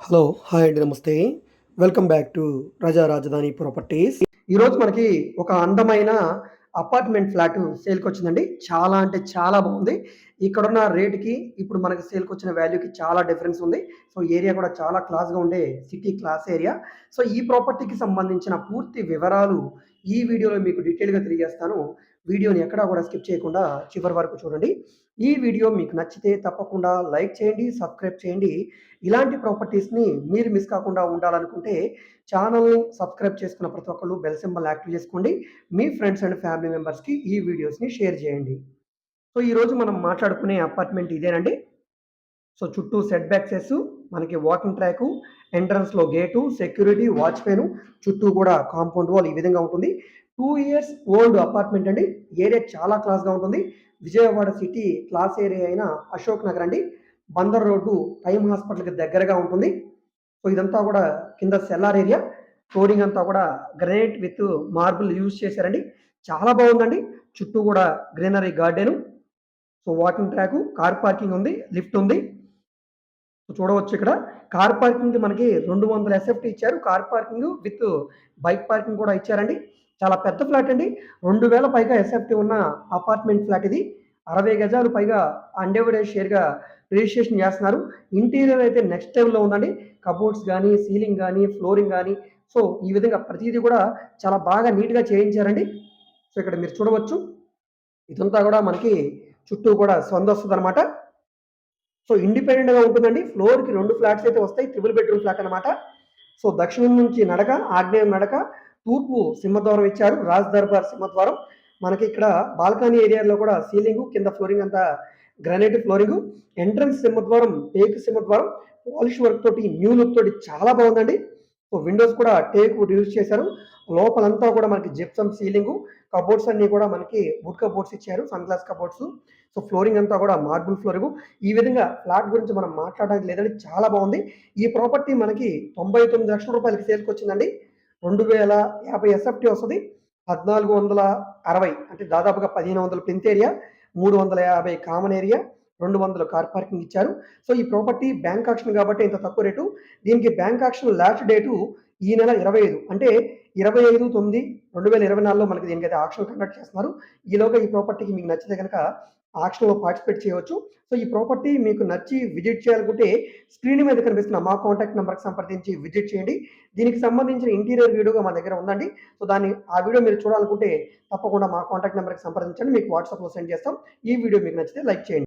Hello! Hi అండి. నమస్తే. Welcome back to ప్రజా రాజధాని ప్రాపర్టీస్. ఈరోజు మనకి ఒక అందమైన అపార్ట్మెంట్ ఫ్లాట్ సేల్‌కొచ్చిందండి. చాలా అంటే చాలా బాగుంది. ఇక్కడున్న రేట్‌కి ఇప్పుడు మనకి సేల్‌కొచ్చిన వాల్యూకి చాలా డిఫరెన్స్ ఉంది. సో, ఏరియా కూడా చాలా క్లాస్‌గా ఉండే సిటీ క్లాస్ ఏరియా. సో, ఈ ప్రాపర్టీకి సంబంధించిన పూర్తి వివరాలు ఈ వీడియోలో మీకు డీటెయిల్‌గా తెలియజేస్తాను. వీడియోని ఎక్కడా కూడా స్కిప్ చేయకుండా చివరి వరకు చూడండి. ఈ వీడియో మీకు నచ్చితే తప్పకుండా లైక్ చేయండి, సబ్స్క్రైబ్ చేయండి. ఇలాంటి ప్రాపర్టీస్‌ని మీరు మిస్ కాకుండా ఉండాలనుకుంటే ఛానల్‌ని సబ్స్క్రైబ్ చేసుకున్న ప్రతి ఒక్కళ్ళు బెల్ సింబల్ యాక్టివ్ చేసుకోండి. మీ ఫ్రెండ్స్ అండ్ ఫ్యామిలీ మెంబర్స్‌కి ఈ వీడియోస్‌ని షేర్ చేయండి. సో, ఈరోజు మనం మాట్లాడుకునే అపార్ట్మెంట్ ఇదేనండి. సో, చుట్టూ సెట్ బ్యాక్సెస్, మనకి వాకింగ్ ట్రాకు, ఎంట్రన్స్‌లో గేటు, సెక్యూరిటీ, వాచ్‌మెను, చుట్టూ కూడా కాంపౌండ్ వాల్ ఈ విధంగా ఉంటుంది. 2 ఇయర్స్ ఓల్డ్ అపార్ట్మెంట్ అండి. ఏరియా చాలా క్లాస్‌గా ఉంటుంది. విజయవాడ సిటీ క్లాస్ ఏరియా అయిన అశోక్ నగర్ అండి. బందర్ రోడ్డు టైమ్ హాస్పిటల్‌కి దగ్గరగా ఉంటుంది. సో, ఇదంతా కూడా కింద సెల్లార్ ఏరియా. ఫ్లోరింగ్ అంతా కూడా గ్రానైట్ విత్ మార్బుల్ యూజ్ చేశారండి. చాలా బాగుందండి. చుట్టూ కూడా greenery garden. So, walking track, car parking ఉంది, లిఫ్ట్ ఉంది. చూడవచ్చు ఇక్కడ. కార్ పార్కింగ్‌కి మనకి 200 ఎస్ఎఫ్టీ ఇచ్చారు. Car parking with bike parking కూడా ఇచ్చారండి. చాలా పెద్ద ఫ్లాట్ అండి. 2000 పైగా ఎస్ఎఫ్టీ ఉన్న అపార్ట్మెంట్ ఫ్లాట్ ఇది. 60 గజాలు పైగా అన్‌డివైడెడ్ షేర్‌గా రిజిస్ట్రేషన్ చేస్తున్నారు. ఇంటీరియర్ అయితే నెక్స్ట్ లెవెల్‌లో ఉందండి. కబోర్డ్స్ గానీ, సీలింగ్ గానీ, ఫ్లోరింగ్ గానీ, సో, ఈ విధంగా ప్రతీది కూడా చాలా బాగా నీట్‌గా చేయించారండి. సో, ఇక్కడ మీరు చూడవచ్చు. ఇదంతా కూడా మనకి చుట్టూ కూడా సందొస్తదనమాట. సో, ఇండిపెండెంట్‌గా ఉంటుందండి. ఫ్లోర్‌కి 2 ఫ్లాట్స్ అయితే వస్తాయి. ట్రిపుల్ బెడ్‌రూమ్ ఫ్లాట్ అనమాట. సో, దక్షిణం నుంచి నడక, ఆగ్నేయం నడక, తూర్పు సింహద్వారం ఇచ్చారు. రాజ్ దర్బార్ సింహద్వారం. మనకి ఇక్కడ బాల్కనీ ఏరియాలో కూడా సీలింగు, కింద ఫ్లోరింగ్ అంతా గ్రానైట్ ఫ్లోరింగు. ఎంట్రన్స్ సింహద్వారం, టేక్ సింహద్వారం, పాలిష్ వర్క్ తోటి, న్యూ లుక్ తోటి చాలా బాగుందండి. సో, విండోస్ కూడా టేక్ వుడ్ యూజ్ చేశారు. లోపలంతా కూడా మనకి జిప్సమ్ సీలింగు, కబోర్డ్స్ అన్నీ కూడా మనకి వుడ్ కబోర్డ్స్ ఇచ్చారు. Sun glass cupboards. So, flooring అంతా కూడా మార్బుల్ ఫ్లోరింగు. ఈ విధంగా ఫ్లాట్ గురించి మనం మాట్లాడడానికి లేదండి. చాలా బాగుంది. ఈ ప్రాపర్టీ మనకి రూ. 99,00,000 సేల్‌కొచ్చిందండి. 2050 ఎస్ఎఫ్టీ వస్తది. 1460 అంటే దాదాపుగా 1500 plinth area, 350 common area, 200 car parking ఇచ్చారు. సో, ఈ ప్రాపర్టీ బ్యాంక్ ఆక్షన్ కాబట్టి ఇంత తక్కువ రేటు. దీనికి బ్యాంక్ ఆక్షన్ లాస్ట్ డేటు ఈ నెల 25 అంటే 25/9/2024లో మనకి దీనికైతే ఆక్షన్ కండక్ట్ చేస్తున్నారు. ఈలోగా ఈ ప్రాపర్టీకి మీకు నచ్చితే గనక ఆక్షన్‌లో పార్టిసిపేట్ చేయవచ్చు. సో, ఈ ప్రాపర్టీ మీకు నచ్చి విజిట్ చేయాలనుకుంటే స్క్రీన్ మీద కనిపిస్తున్న మా కాంటాక్ట్ నంబర్‌కి సంప్రదించి విజిట్ చేయండి. దీనికి సంబంధించిన ఇంటీరియర్ వీడియోగా మా దగ్గర ఉందండి. సో, ఆ వీడియో మీరు చూడాలనుకుంటే తప్పకుండా మా కాంటాక్ట్ నంబర్‌కి సంప్రదించండి. మీకు వాట్సాప్‌లో సెండ్ చేస్తాం. ఈ వీడియో మీకు నచ్చితే లైక్ చేయండి.